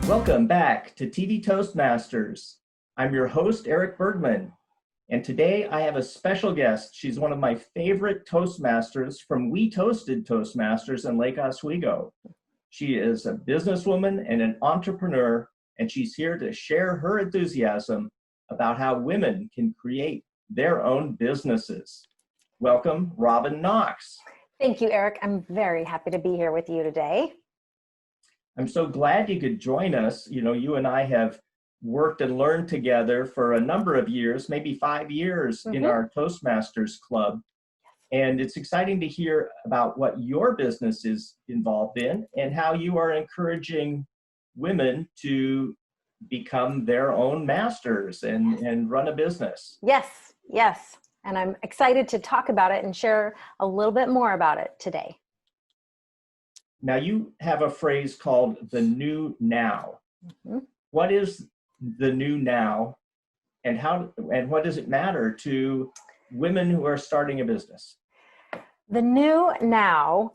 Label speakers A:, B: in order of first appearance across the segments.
A: Welcome back to TV Toastmasters. I'm your host, Erik Bergman, and today I have a special guest. She's one of my favorite Toastmasters from We Toasted Toastmasters in Lake Oswego. She is a businesswoman and an entrepreneur, and she's here to share her enthusiasm about how women can create their own businesses. Welcome, Robyn Knox.
B: Thank you, Erik. I'm very happy to be here with you today.
A: I'm so glad you could join us. You know, you and I have worked and learned together for a number of years, maybe 5 years in our Toastmasters club. And it's exciting to hear about what your business is involved in and how you are encouraging women to become their own masters and run a business.
B: Yes. And I'm excited to talk about it and share a little bit more about it today.
A: Now, you have a phrase called the new now. What is the new now, and what does it matter to women who are starting a business?
B: The new now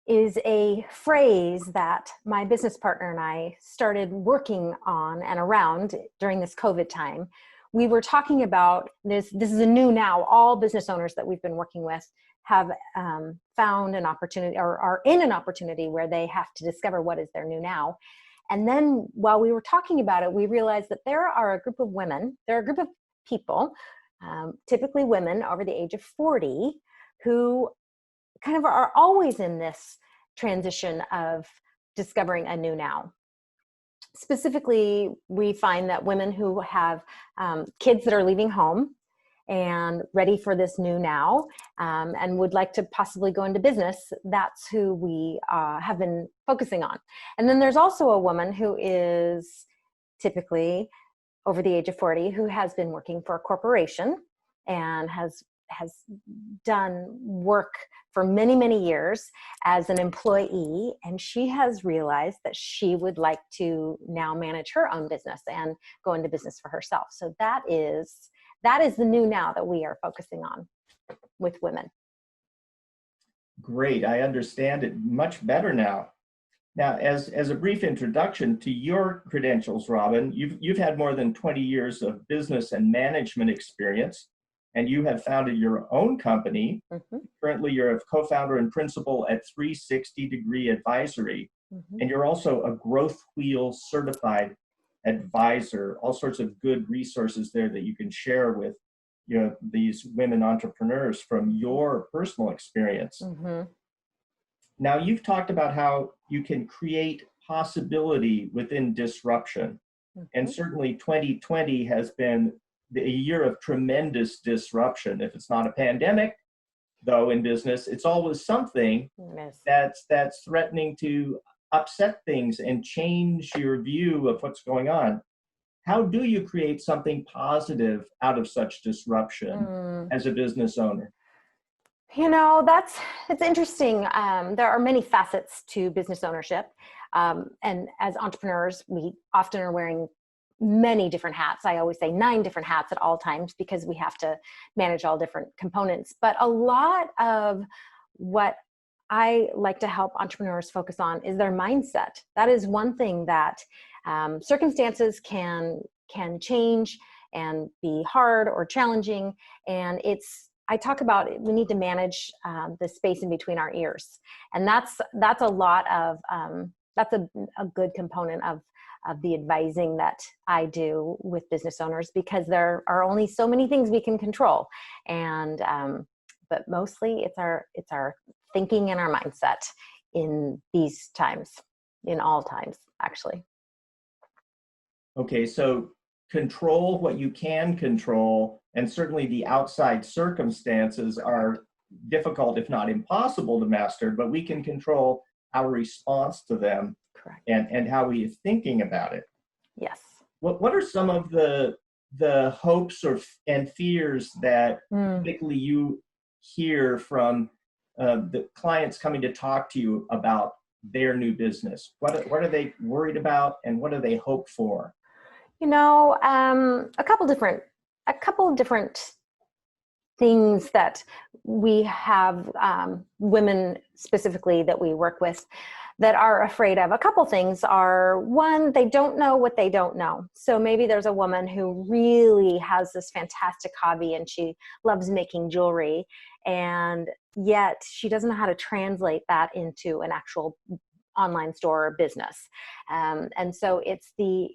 B: is a phrase that my business partner and I started working on and around during this COVID time. We were talking about this is a new now. All business owners that we've been working with have found an opportunity or are in an opportunity where they have to discover what is their new now. And then while we were talking about it, we realized that there are a group of people, typically women over the age of 40, who kind of are always in this transition of discovering a new now. Specifically, we find that women who have kids that are leaving home and ready for this new now and would like to possibly go into business, that's who we have been focusing on. And then there's also a woman who is typically over the age of 40 who has been working for a corporation and has done work for many, many years as an employee, and she has realized that she would like to now manage her own business and go into business for herself. So that is the new now that we are focusing on with women.
A: Great, I understand it much better now. Now, as a brief introduction to your credentials, Robyn, you've had more than 20 years of business and management experience, and you have founded your own company. Currently, you're a co-founder and principal at 360 Degree Advisory, and you're also a Growth Wheel certified advisor. All sorts of good resources there that you can share with these women entrepreneurs from your personal experience. Now, you've talked about how you can create possibility within disruption, and certainly 2020 has been a year of tremendous disruption. If it's not a pandemic, though, in business, it's always something that's threatening to upset things and change your view of what's going on. How do you create something positive out of such disruption as a business owner?
B: You know, it's interesting. There are many facets to business ownership. And as entrepreneurs, we often are wearing many different hats. I always say 9 different hats at all times because we have to manage all different components. But a lot of what I like to help entrepreneurs focus on is their mindset. That is one thing that circumstances can change and be hard or challenging. And I talk about we need to manage the space in between our ears. And that's a lot of, that's a good component of the advising that I do with business owners, because there are only so many things we can control. And, but mostly it's our thinking and our mindset in these times, in all times, actually.
A: Okay, so control what you can control, and certainly the outside circumstances are difficult, if not impossible to master, but we can control our response to them.
B: Correct.
A: And how we are thinking about it.
B: Yes.
A: What are some of the hopes and fears that typically you hear from the clients coming to talk to you about their new business? What are they worried about, and what do they hope for?
B: You know, a couple different things that we have women specifically that we work with that are afraid of. A couple things are, one, they don't know what they don't know. So maybe there's a woman who really has this fantastic hobby and she loves making jewelry, and yet she doesn't know how to translate that into an actual online store or business. And so it's the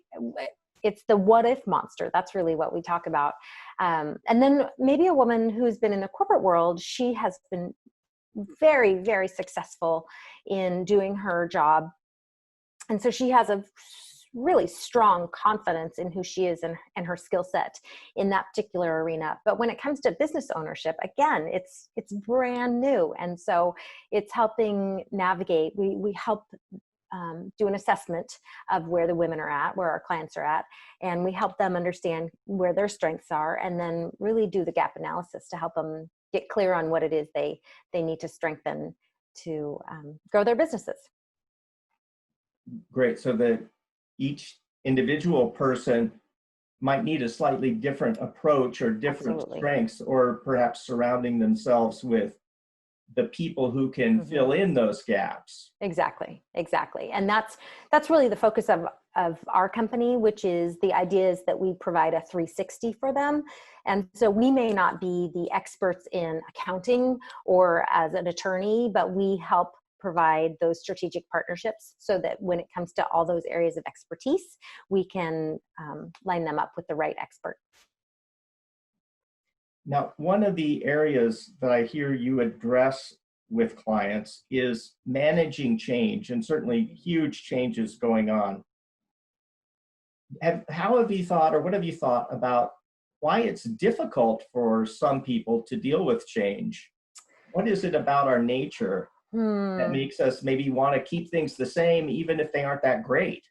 B: what if monster. That's really what we talk about. And then maybe a woman who's been in the corporate world, she has been very, very successful in doing her job. And so she has a really strong confidence in who she is and her skill set in that particular arena. But when it comes to business ownership, again, it's brand new. And so it's helping navigate. We help do an assessment of where the women are at, where our clients are at, and we help them understand where their strengths are, and then really do the gap analysis to help them get clear on what it is they need to strengthen to grow their businesses.
A: Great. So that each individual person might need a slightly different approach or different
B: Absolutely.
A: strengths, or perhaps surrounding themselves with the people who can fill in those gaps.
B: Exactly. And that's really the focus of our company, which is the idea is that we provide a 360 for them. And so we may not be the experts in accounting or as an attorney, but we help provide those strategic partnerships so that when it comes to all those areas of expertise, we can line them up with the right expert.
A: Now, one of the areas that I hear you address with clients is managing change, and certainly huge changes going on. How have you thought, or what have you thought about why it's difficult for some people to deal with change? What is it about our nature that makes us maybe want to keep things the same, even if they aren't that great?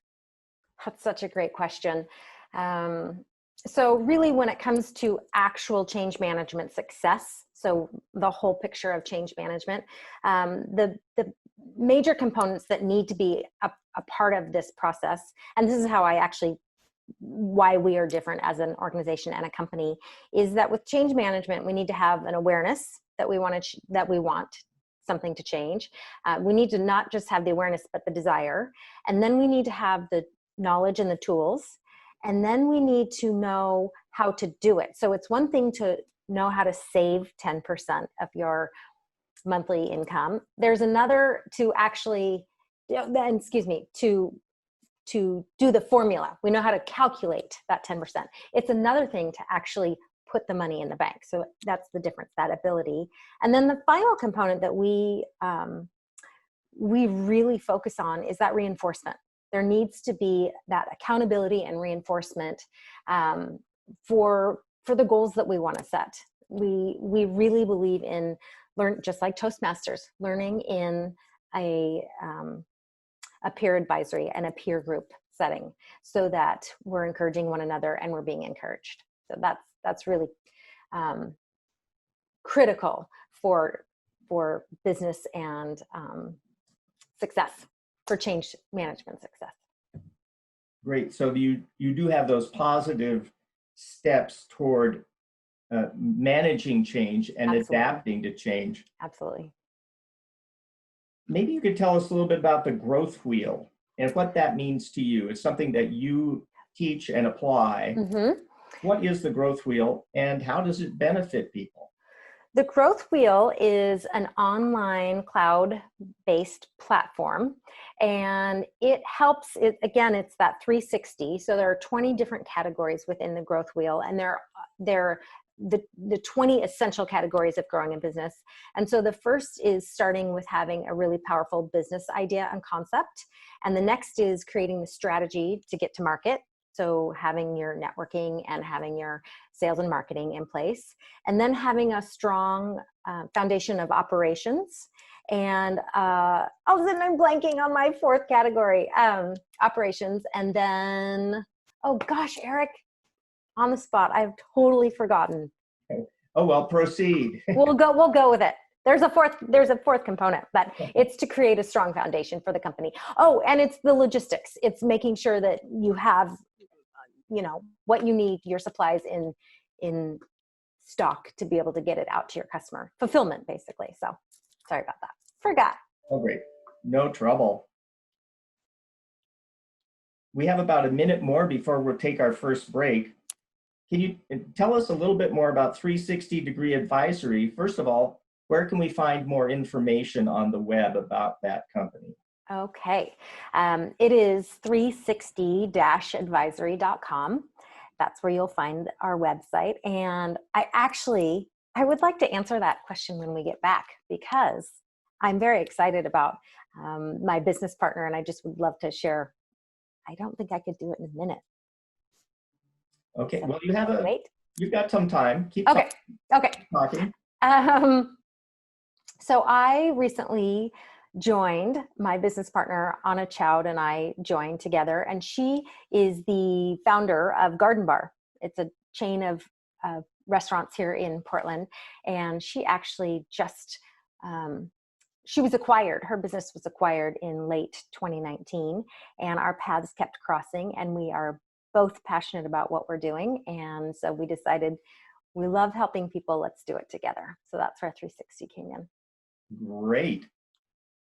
B: That's such a great question. So really, when it comes to actual change management success, so the whole picture of change management, the major components that need to be a part of this process, and this is how why we are different as an organization and a company, is that with change management, we need to have an awareness that we want something to change. We need to not just have the awareness, but the desire. And then we need to have the knowledge and the tools. And then we need to know how to do it. So it's one thing to know how to save 10% of your monthly income. There's another to actually, to do the formula. We know how to calculate that 10%. It's another thing to actually put the money in the bank. So that's the difference, that ability. And then the final component that we really focus on is that reinforcement. There needs to be that accountability and reinforcement for the goals that we want to set. We really believe in just like Toastmasters, learning in a peer advisory and a peer group setting, so that we're encouraging one another and we're being encouraged. So that's really critical for business and success. For change management success.
A: Great. So you do have those positive steps toward managing change and
B: Absolutely.
A: adapting to change.
B: Absolutely.
A: Maybe you could tell us a little bit about the growth wheel and what that means to you. It's something that you teach and apply. What is the growth wheel and how does it benefit people?
B: The Growth Wheel is an online cloud-based platform, and it helps, it's that 360. So there are 20 different categories within the Growth Wheel, and they're the 20 essential categories of growing a business. And so the first is starting with having a really powerful business idea and concept. And the next is creating the strategy to get to market. So having your networking and having your sales and marketing in place, and then having a strong foundation of operations. And all of a sudden I'm blanking on my fourth category, operations. And then, oh gosh, Erik, on the spot, I've totally forgotten.
A: Oh, well, proceed.
B: We'll go with it. There's a fourth component, but it's to create a strong foundation for the company. Oh, and it's the logistics. It's making sure that you have, what you need, your supplies in stock to be able to get it out to your customer. Fulfillment, basically. So sorry about that. Forgot.
A: Oh, great. No trouble. We have about a minute more before we'll take our first break. Can you tell us a little bit more about 360-degree advisory? First of all, where can we find more information on the web about that company?
B: Okay. It is 360-advisory.com. That's where you'll find our website. And I would like to answer that question when we get back, because I'm very excited about my business partner, and I just would love to share. I don't think I could do it in a minute.
A: Okay,
B: So,
A: well, you've got some time. Keep talking.
B: So I recently joined my business partner, Anna Choud, and I joined together, and she is the founder of Garden Bar. It's a chain of restaurants here in Portland, and she actually just she was acquired. Her business was acquired in late 2019, and our paths kept crossing, and we are both passionate about what we're doing. And so we decided we love helping people. Let's do it together. So that's where 360 came in.
A: Great.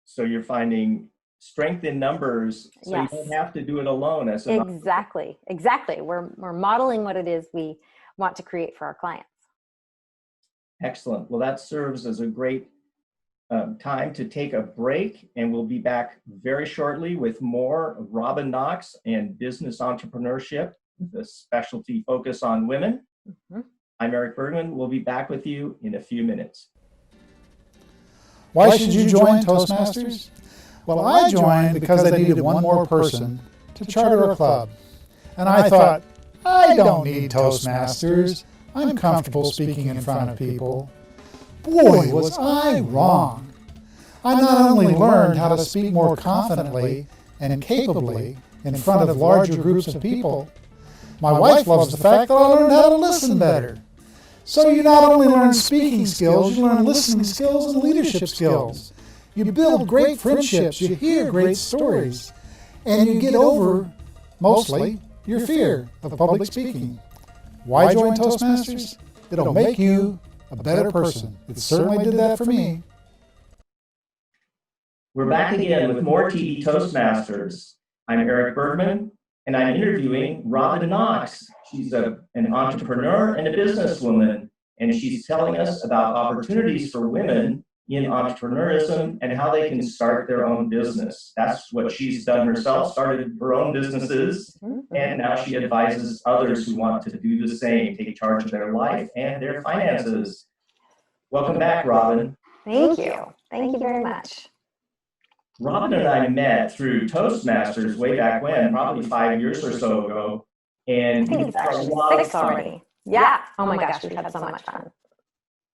A: So you're finding strength in numbers, so
B: Yes.
A: you don't have to do it alone.
B: Exactly. We're modeling what it is we want to create for our clients.
A: Excellent. Well, that serves as a great time to take a break, and we'll be back very shortly with more of Robyn Knox and business entrepreneurship, with a specialty focus on women.
B: Mm-hmm.
A: I'm Erik Bergman. We'll be back with you in a few minutes.
C: Why should you join Toastmasters? Well, I joined because I needed one more person to charter a club. And I thought, I don't need Toastmasters. I'm comfortable speaking in front of people. Boy, was I wrong. I not only learned how to speak more confidently and capably in front of larger groups of people, my wife loves the fact that I learned how to listen better. So you not only learn speaking skills, you learn listening skills and leadership skills. You build great friendships, you hear great stories, and you get over, mostly, your fear of public speaking. Why join Toastmasters? It'll make you a better person. It certainly did that for me.
A: We're back again with more TV Toastmasters. I'm Erik Bergman, and I'm interviewing Robyn Knox. She's an entrepreneur and a businesswoman, and she's telling us about opportunities for women in entrepreneurism and how they can start their own business. That's what she's done herself, started her own businesses, and now she advises others who want to do the same, take charge of their life and their finances. Welcome back, Robyn.
B: Thank you. Thank you very much.
A: Robyn and I met through Toastmasters way back when, probably 5 years or so ago. And
B: I think it's actually 6 already. Yeah. Oh my gosh, we've had so much fun.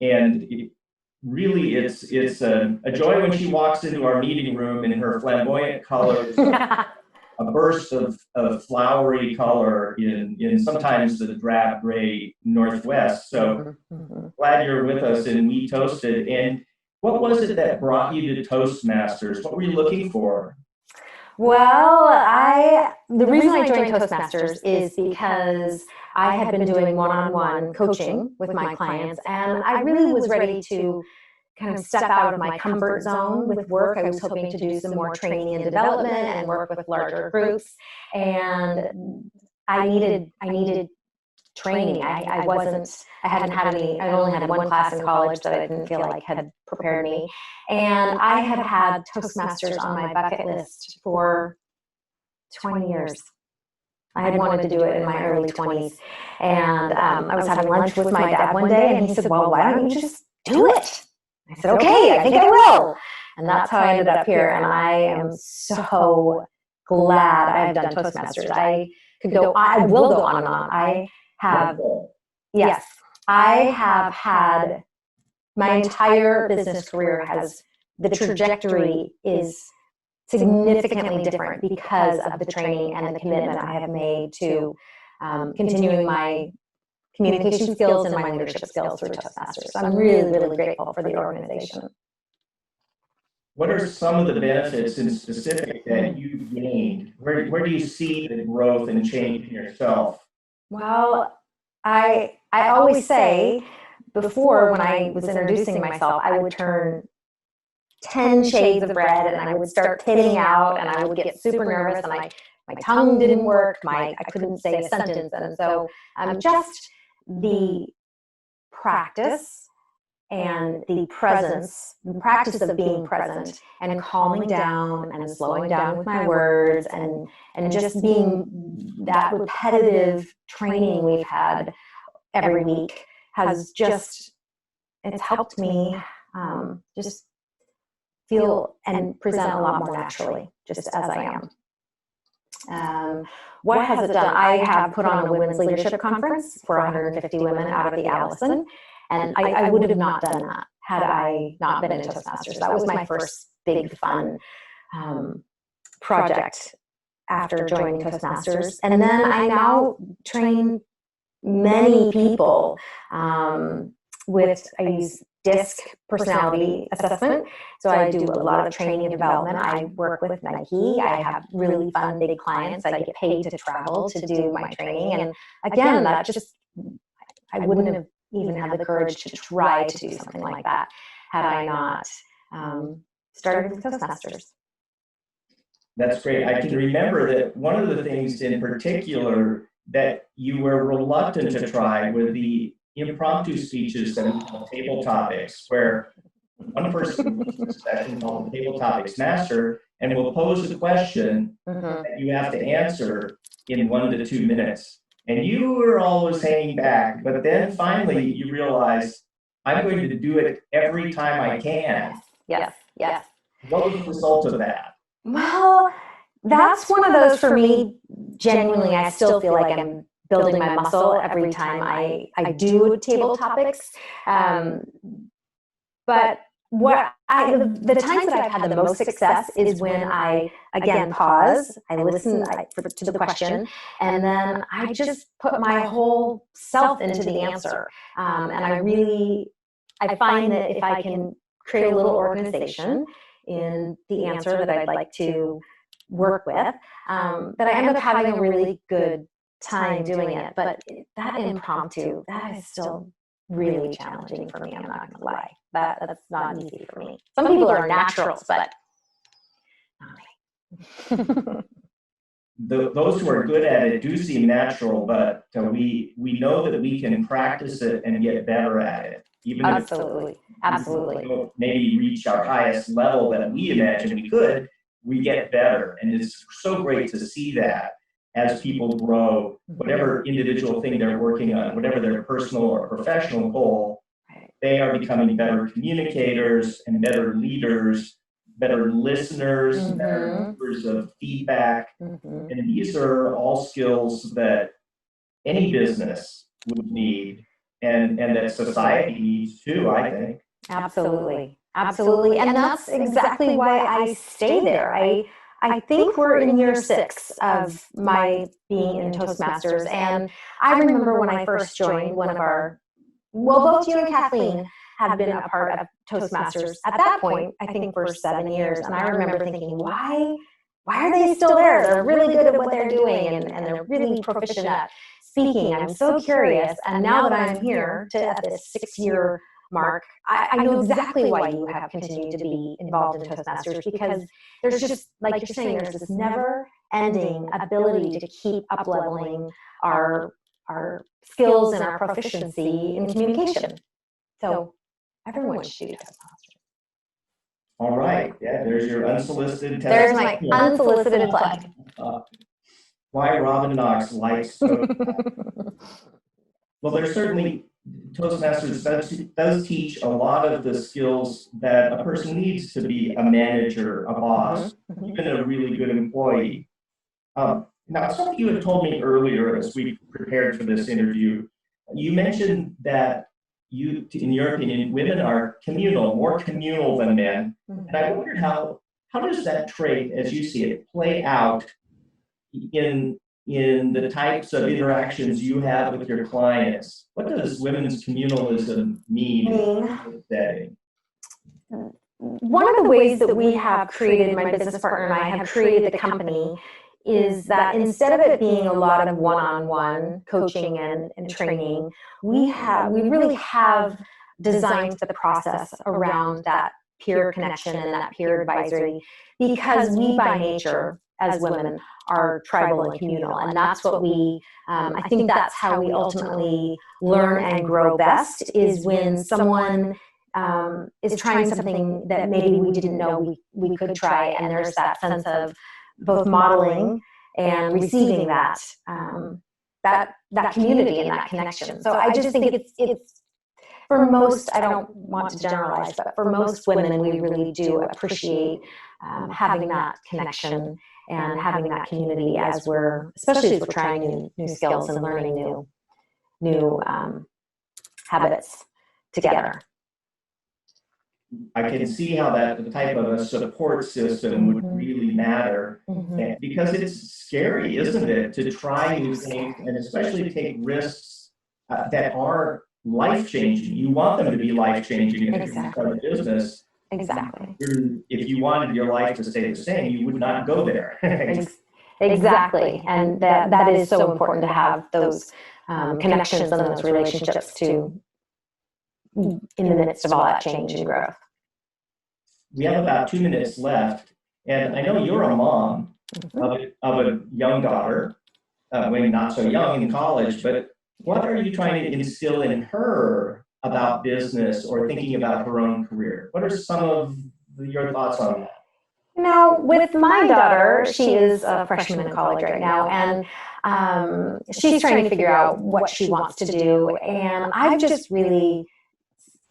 A: And it's a joy when she walks into our meeting room in her flamboyant colors, a burst of flowery color in sometimes the drab gray Northwest. So glad you're with us and we toasted. And what was it that brought you to Toastmasters? What were you looking for?
B: Well, the reason I joined Toastmasters is because I had been doing one-on-one coaching with my clients, and I really was ready to kind of step out of my comfort zone with work. I was hoping to do some more training and development and work with larger groups, and I needed training. I only had one class in college that I didn't feel like had prepared me. And I had had Toastmasters on my bucket list for 20 years. I had wanted to do it in my early 20s. And I was having lunch with my dad one day, and he said, well, why don't you just do it? I said, okay, I think I will. And that's how I ended up here. And I am so glad I have done Toastmasters. I will go on and on. I have had my entire business career the trajectory is significantly different because of the training and the commitment I have made to continuing my communication skills and my leadership skills through Toastmasters. So I'm really, really grateful for the organization.
A: What are some of the benefits in specific that you've gained? Where do you see the growth and change in yourself?
B: Well, I always say before, when I was introducing myself, I would turn 10 shades of red and I would start kidding out and I would get super nervous and my tongue didn't work, I couldn't say a sentence. And so just the practice and the practice of being present and calming down and slowing down with my words and just being that repetitive training we've had every week has just, it's helped me just feel and present a lot more naturally, just as I am. What has it done? I have put on a women's leadership conference for 150 women out of the Allison, and I would have not done that had I not been in Toastmasters. That was my first big fun project after joining Toastmasters. And then I now train many people I use DISC personality assessment. So I do a lot of training and development. I work with Nike. I have really fun big clients. I get paid to travel to do my training. And again, that just, I wouldn't have even had the courage to try to do something like that had I not started with Toastmasters.
A: That's great. I can remember that one of the things in particular that you were reluctant to try were the impromptu speeches and table topics, where one person in a session called the Table Topics Master and will pose a question that you have to answer in 1 to 2 minutes. And you were always hanging back, but then finally you realize, I'm going to do it every time I can.
B: Yes.
A: What was the result of that?
B: Well, that's one of those for me, genuinely, I still feel like I'm building my muscle every time I do table topics. But the times that I've had the most success is when I, again, pause, I listen to the question, and then I just put my whole self into the answer. And I find that if I can create a little organization in the answer that I'd like to work with, that I end up having a really good time doing it. But that impromptu, that is still really challenging for me. I'm not going to lie. That's not easy for me. Some people are naturals, but not me.
A: Those who are good at it do seem natural, but we know that we can practice it and get better at it. Even
B: Absolutely.
A: if we don't maybe reach our highest level that we imagine we could, we get better. And it's so great to see that as people grow, whatever individual thing they're working on, whatever their personal or professional goal, they are becoming better communicators and better leaders, better listeners, better givers of feedback. And these are all skills that any business would need and that society needs too, I think.
B: Absolutely. And that's exactly why I stay there. I think we're in year 6 of my being in Toastmasters. And I remember when I first joined both you and Kathleen have been a part of Toastmasters at that point, I think for 7 years. And I remember thinking, why are they still there? They're really good at what they're doing and they're really proficient at speaking. I'm so curious. And now that I'm here at this 6-year mark, I know exactly why you have continued to be involved in Toastmasters, because there's just, like you're saying, there's this never-ending ability to keep up-leveling our skills and our proficiency in communication. So everyone should do Toastmasters.
A: All right. Yeah, there's your unsolicited test.
B: There's my unsolicited plug.
A: Why Robyn Knox likes Toastmasters. Well, there's certainly, Toastmasters does teach a lot of the skills that a person needs to be a manager, a boss, even a really good employee. Now, something you had told me earlier as we prepared for this interview, you mentioned that in your opinion, women are more communal than men. And I wondered how does that trait, as you see it, play out in the types of interactions you have with your clients? What does women's communalism mean in this setting?
B: One of the ways that we have created, my business partner and I have created the company, is that instead of it being a lot of one-on-one coaching and training, we really have designed the process around that peer connection and that peer advisory, because we by nature as women are tribal and communal, and that's what we I think that's how we ultimately learn and grow best, is when someone is trying something that maybe we didn't know we could try, and there's that sense of both modeling and receiving that community and that connection. So I just think it's for most, I don't want to generalize, but for most women, we really do appreciate having that connection and having that community especially as we're trying new skills and learning new habits together.
A: I can see how the type of a support system would really matter, because it's scary, isn't it, to try new things and especially take risks that are life-changing. You want them to be life-changing if you start a business.
B: Exactly.
A: If you wanted your life to stay the same, you would not go there.
B: Exactly. And that is so important to have those connections and those relationships in the midst of all that change and growth.
A: We have about 2 minutes left, and I know you're a mom of a young daughter, maybe not so young, in college, but what are you trying to instill in her about business or thinking about her own career? What are some of your thoughts on that?
B: Now, with my daughter, she is a freshman in college right now, and she's trying to figure out what she wants to do. And I've just really,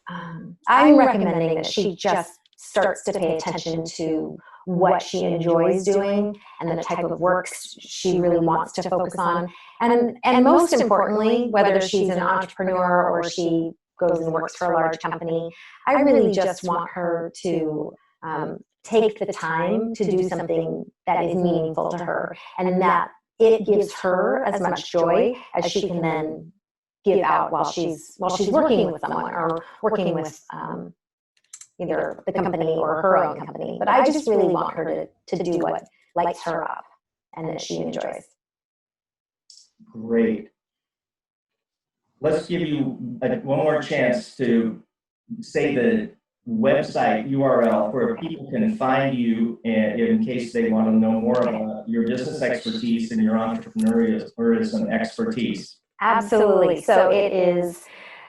B: I'm recommending that she just starts to pay attention to what she enjoys doing and the type of works she really wants to focus on. And most importantly, whether she's an entrepreneur or she goes and works for a large company, I really just want her to take the time to do something that is meaningful to her, and that it gives her as much joy as she can then give out while she's working with someone or working with either the company or her own company. But I just really want her to do what lights her up and that she enjoys.
A: Great. Let's give you one more chance to say the website URL where people can find you in case they want to know more about your business expertise and your entrepreneurism expertise.
B: Absolutely. So it is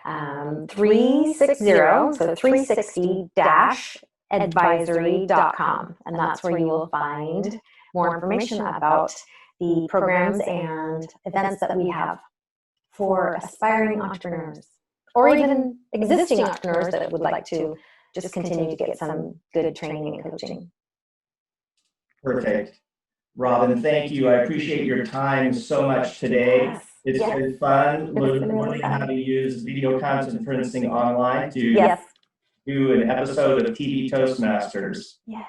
B: 360-advisory.com, and that's where you will find more information about the programs and events that we have for aspiring entrepreneurs, or even existing entrepreneurs that would like to just continue to get some good training and coaching.
A: Perfect. Robyn, thank you. I appreciate your time so much today.
B: Yes.
A: It's been fun learning how to use video conferencing online to do an episode of TV Toastmasters.
B: Yes.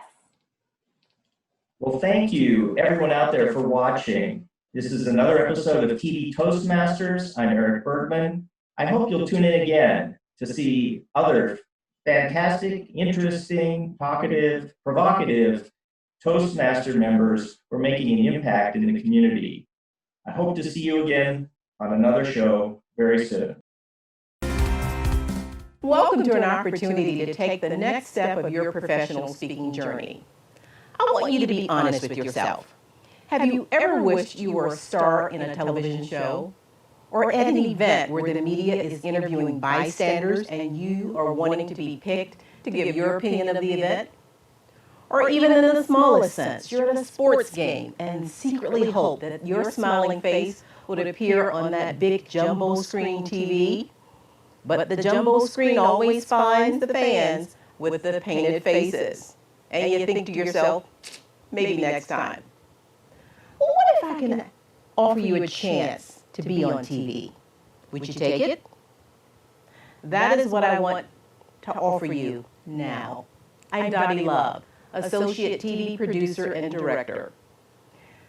A: Well, thank you, everyone out there, for watching. This is another episode of TV Toastmasters. I'm Erik Bergman. I hope you'll tune in again to see other fantastic, interesting, talkative, provocative Toastmaster members who are making an impact in the community. I hope to see you again on another show very soon.
D: Welcome to an opportunity to take the next step of your professional speaking journey. I want you to be honest with yourself. Have you ever wished you were a star in a television show? Or at an event where the media is interviewing bystanders and you are wanting to be picked to give your opinion of the event? Or even in the smallest sense, you're at a sports game and secretly hope that your smiling face would appear on that big jumbo screen TV. But the jumbo screen always finds the fans with the painted faces. And you think to yourself, maybe next time. Well, what if I can offer you a chance to be on TV? Would you take it? That is what I want to offer you now. I'm Dottie Love, Associate TV Producer and Director.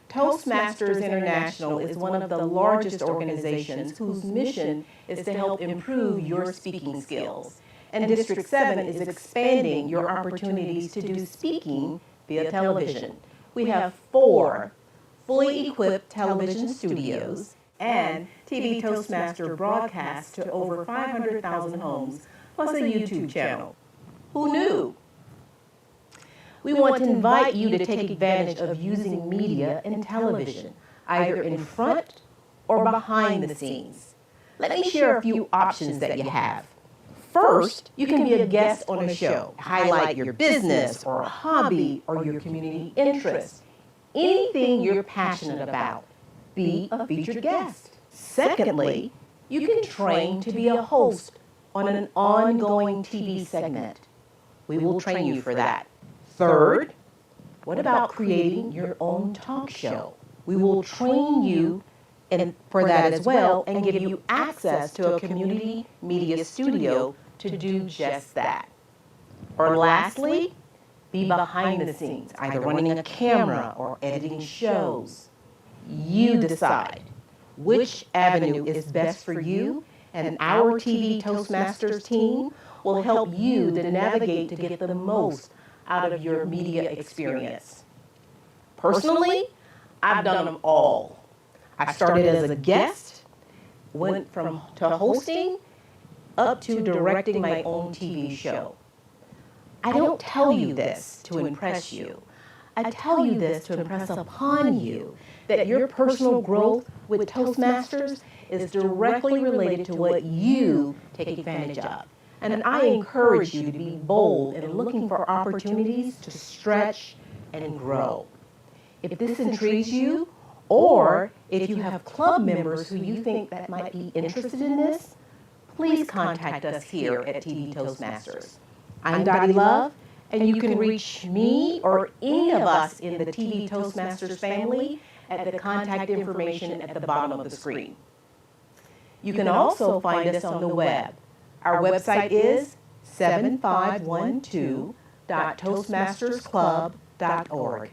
D: Toastmasters International is one of the largest organizations whose mission is to help improve your speaking skills. And District 7 is expanding your opportunities to do speaking via television. We have four fully equipped television studios, and TV Toastmaster broadcasts to over 500,000 homes, plus a YouTube channel. Who knew? We want to invite you to take advantage of using media and television, either in front or behind the scenes. Let me share a few options that you have. First, you can be a guest on a show. Highlight your business or a hobby or your community interest. Anything you're passionate about. Be a featured guest. Secondly, you can train to be a host on an ongoing TV segment. We will train you for that. Third, what about creating your own talk show? We will train you for that as well and give you access to a community media studio to do just that. Or lastly, be behind the scenes, either running a camera or editing shows. You decide which avenue is best for you, and our TV Toastmasters team will help you to navigate to get the most out of your media experience. Personally, I've done them all. I started as a guest, went to hosting, up to directing my own TV show. I don't tell you this to impress you. I tell you this to impress upon you that your personal growth with Toastmasters is directly related to what you take advantage of. And I encourage you to be bold in looking for opportunities to stretch and grow. If this intrigues you, or if you have club members who you think that might be interested in this, please contact us here at TV Toastmasters. I'm Dottie Love, and you can reach me or any of us in the TV Toastmasters family at the contact information at the bottom of the screen. You can also find us on the web. Our website is 7512.toastmastersclub.org.